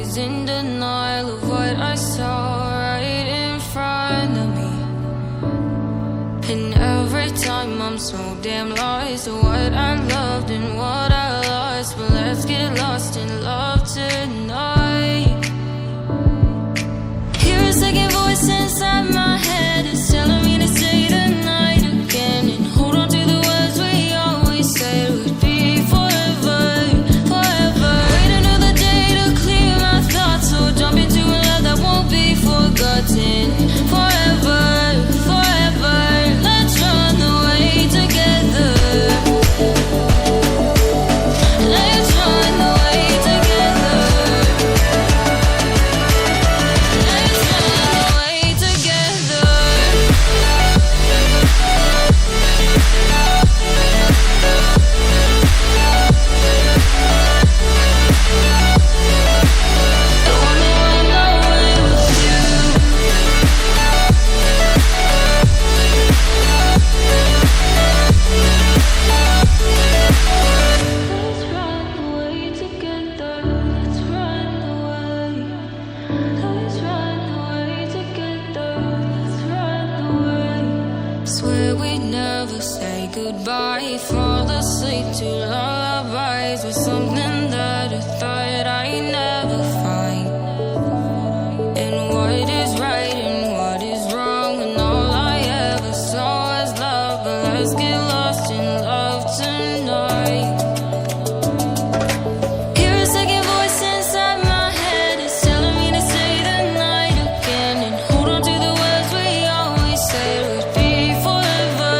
was in denial of what I saw right in front of me. And every time I'm so damn lost to what I loved and what I lost. But let's get lost in love tonight. Hear a second voice inside my head, it's telling me to say tonight again, and hold on to the words we always said would be forever, forever. Wait another day to clear my thoughts, so jump into a love that won't be forgotten. Forever, forever, let's run away together. Let's run away together. Let's run away together. I wanna run away with you. Let's run away together. Let's run away. Let's run away together. Let's run away. Swear we'd never say goodbye. Fall asleep to lullabies with something that I thought I'd never find. And what is right and what is wrong, and all I ever saw was love. But let's get lost in love tonight. Hear a second voice inside my head, it's telling me to say the night again, and hold on to the words we always said would be forever,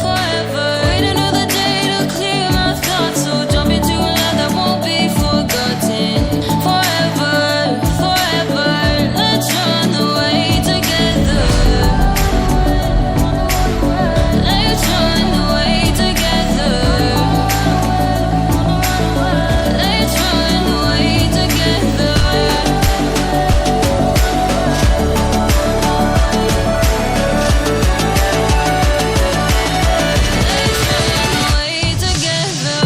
forever. Wait another day to clear my thoughts, so jump into a love that won't be forgotten. Forever, forever, let's run away together. Let's run away together. Let's run away together. Let's run away together.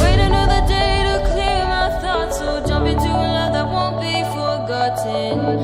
Wait another day to clear my thoughts, so jump into a love that won't be forgotten.